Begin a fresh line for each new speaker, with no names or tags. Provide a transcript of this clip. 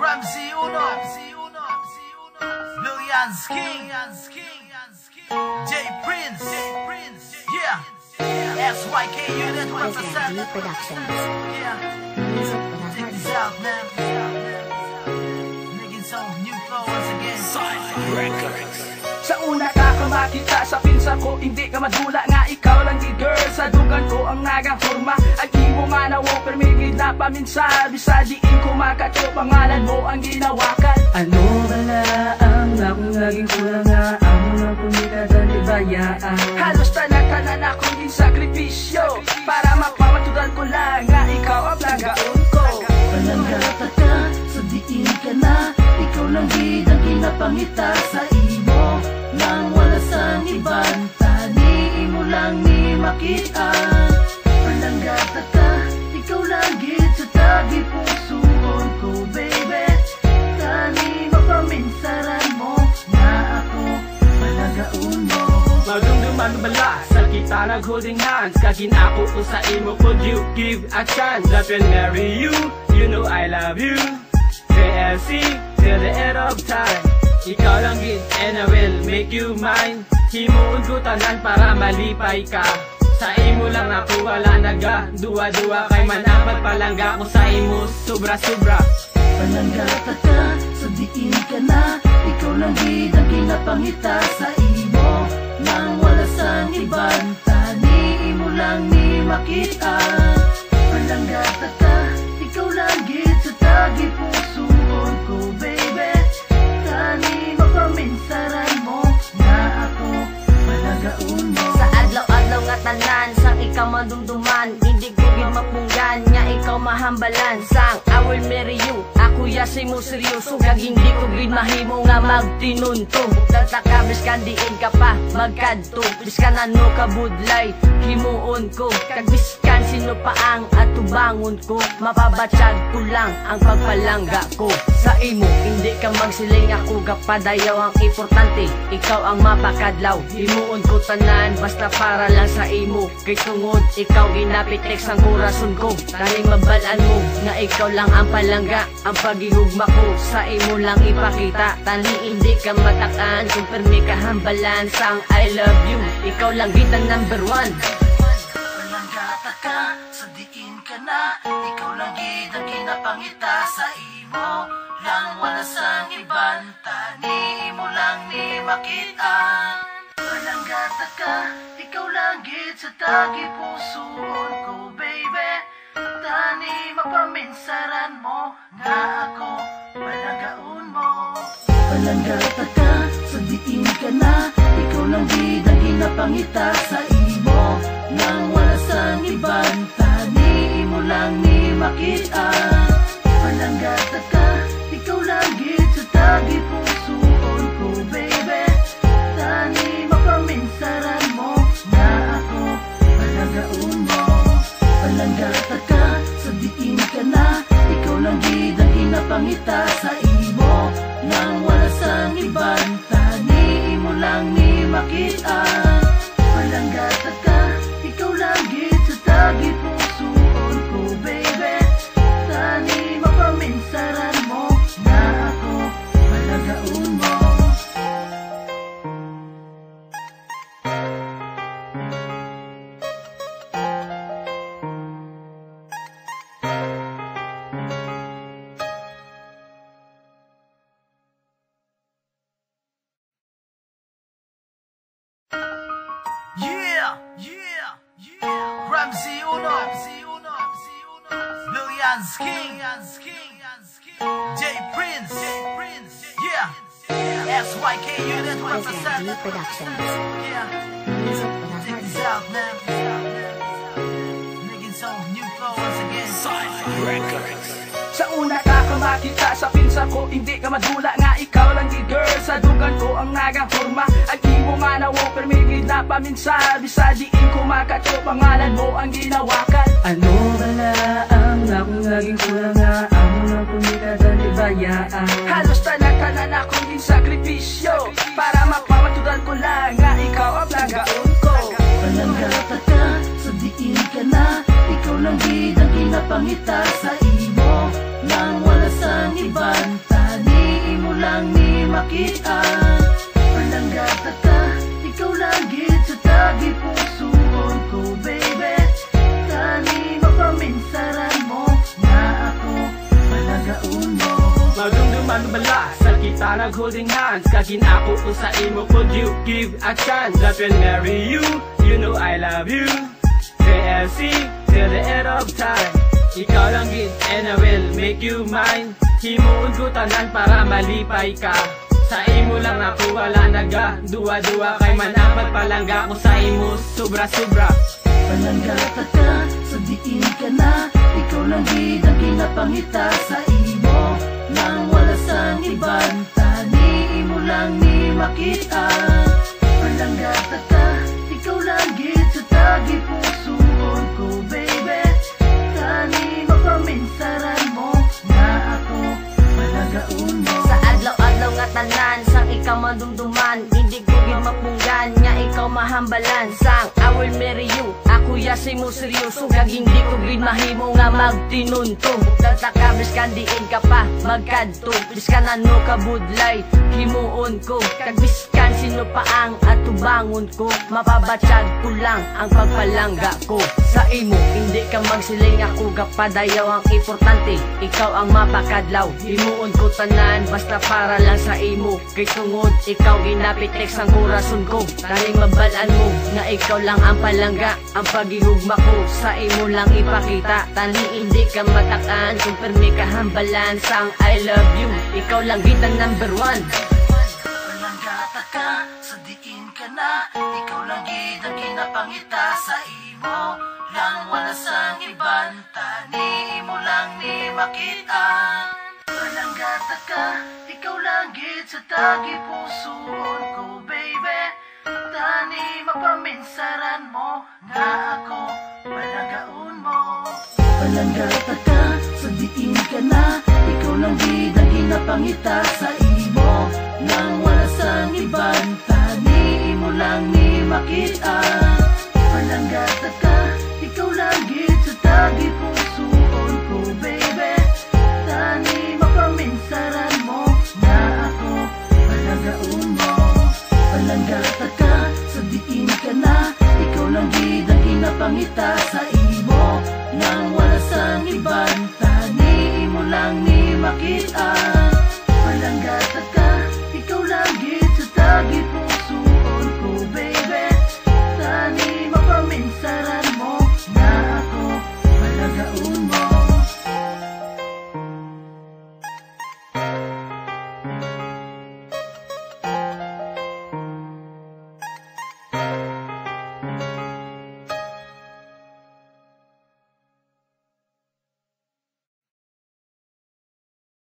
Ramsey Uno, Lilian's King, J Prince, yeah, SYK Unit represent
Productions.
Yeah, check this out, man. Making some new flow once again. Records.
Sa una ka makita sa pinsa ko, hindi ka madula nga ikaw lang di girl. Sa dugan ko ang nagahurma, ang imo nga na walker may na paminsa. Bisa diin ko makato, pangalan mo ang ginawakan. Ano bala ang akong naging kulang nga, amo na kumita di bayaan. Halos tanan akong ginsakripisyo, para mapamatudan ko lang nga ikaw ang plagaon ko.
Pananggata ka, sa diin ka na, ikaw lang gid ang kinapangita sa imo. Nang wala sang iban, tani mo lang ni makitaan. Pananggata ka, ikaw lang gid sa tagi pusoon ko, baby. Tani mapaminsaran mo, na ako palagaon mo.
Magdumduman bala, sa kita nag-holding hands. Kagin ako ko sa imo, could you give a chance? That will marry you, you know I love you. JLC, till the end of time. Ikaw lang gid, and I will make you mine. Himuon ko tanan para malipay ka. Sa imo lang ako wala naga, duwa-duwa kay manapat palangga ko sa imo, sobra-sobra.
Pananggata ka, sa diin ka na, ikaw lang gid ang kinapangita sa imo. Nang wala sang iban, tani mo lang ni makitaan. Pananggata ka, ikaw lang gid sa tagi pusoon ko, baby. Tani mapaminsaran mo, na ako palagaon mo.
Sa adlaw-adlaw nga tanan, sang ikaw madumduman, hindi ko gid mapunggan, nga ikaw mahambalan. Sang I will marry you, ako yasay mo seryoso, kag hindi ko gid mahimo nga magtinunto. Tataka biskan diin ka pa magkadto, biskan ano ka budlay himuon ko, kag biskan sino pa ang atubangon ko, mapabatsyag ko lang ang pagpalangga ko sa imo. Hindi ka magsiling, ako kapadayaw, ang importante ikaw ang mapakadlaw. Himuon ko tanan basta para lang sa imo, kay tungod ikaw ginapitek sang korason ko. Taning mabalaan mo nga ikaw lang ang palangga, ang pagihugma ko sa imo lang ipakita. Tani hindi ka matakan kung permi ka hambalan. Sang I love you, ikaw lang kita number one.
Pananggata ka, sa diin ka na, ikaw lang gid ang kinapangita sa imo. Lang wala sang iban, tani mo lang ni makitaan. Pananggata ka, ikaw lang gid sa tagi pusoon ko, baby. Tani mapaminsaran mo, nga ako palagaon mo. Pananggata ka, sa diin ka na, ikaw lang gid ang kinapangita sa imo. Nang wala sang iban, tani mo lang ni makitaan. Pananggata ka, ikaw lang gid sa tagi pusoon ko, baby. Tani mapaminsaran mo, na ako palagaon mo. Pananggata ka, sa diin ka na, ikaw lang gid ang kinapangita sa imo. Nang wala sang iban, tani mo lang ni makitaan. Pananggata ka, ikaw lang gid sa tagi pusoon ko, baby. Tani mapaminsaran mo, na ako palagaon mo.
Ramsey Uno, Lilian's King, J Prince, yeah, SYK Unit represent
Productions.
Yeah, check this out, man. Making some new flow once again. Records.
Sa una ka makita sa pinsa ko, hindi ka madula nga ikaw lang di girl. Sa dugan ko ang nagahurma, ang imo nga na walker may na paminsa. Bisa diin ko makato, pangalan mo ang ginawakan. Ano bala ang akong naging kulang nga, amo na kumita di bayaan. Halos tanan akong ginsakripisyo, para mapamatudan ko lang nga ikaw ang plagaon ko.
Pananggata ka, sa diin ka na, ikaw lang gid ang kinapangita sa imo. iban tani mo lang ni makitaan. Palanggata ka, ikaw lang gid sa tagi pusoon ko, baby. Tani mapaminsaran mo na ako palagaon mo.
Magdumduman bala sa kita nag-holding hands. Kagin ako to sa imo, could you give a chance? That will marry you, you know I love you. JLC till the end of time. Ikaw lang gid and I will make you mine. Himuon ko tanan para malipay ka. Sa imo lang ako wala naga duwa-duwa kay manapat palangga ko sa imo sobra-sobra.
Palanggata ka, sa diin ka na. Ikaw lang gid ang ginapangita sa imo. Nang wala sang iban tani mo lang ni makita. Palanggata ka, ikaw lang gid sa tagi pusoon ko, baby. Tani mapaminsaran mo na ako palagaon mo.
Sa adlaw-adlaw nga tanan sang ikaw madumduman, hindi ko gid mapunggan nga ikaw mahambalan. Sang I will marry you, ako yasay mo seryoso. Kag hindi ko gid mahimo nga magtinuntong. Tataka biskan diin ka pa magkadto, biskan ano ka budlay himuon ko. Kag biskan sino pa ang atubangon ko, mapabatsyag ko lang ang pagpalangga ko sa imo. Hindi ka magsiling ako kapadayaw, ang importante ikaw ang mapakadlaw. Himuon ko tanan basta para lang sa imo, kay tungod ikaw ginapitek sang korason ko. Taning mabalaan mo nga ikaw lang ang palangga, ang pagihugma ko sa imo lang ipakita. Tani hindi ka matakan kung permi ka hambalan. Sang I love you, ikaw lang kita number one.
Palanggata ka, sa diin ka na. Ikaw lang gid ang ginapangita sa imo. Lang wala sang iban tani mo lang ni makitaan. Palanggata ka, ikaw lang gid sa tagi pusoon ko, baby. Tani mapaminsaran mo na ako palagaon mo. Palanggata ka, sa diin ka na. Ikaw lang gid ang ginapangita sa imo. Nang wala sang iban tani mo lang ni makitaan. Palanggata ka, ikaw lang gid sa tagi pusoon ko, baby. Tani mapaminsaran mo na ako palagaon mo. Palanggata ka, sa diin ka na. Ikaw lang gid ang ginapangita sa imo. Nang wala sang iban tani mo lang ni makitaan.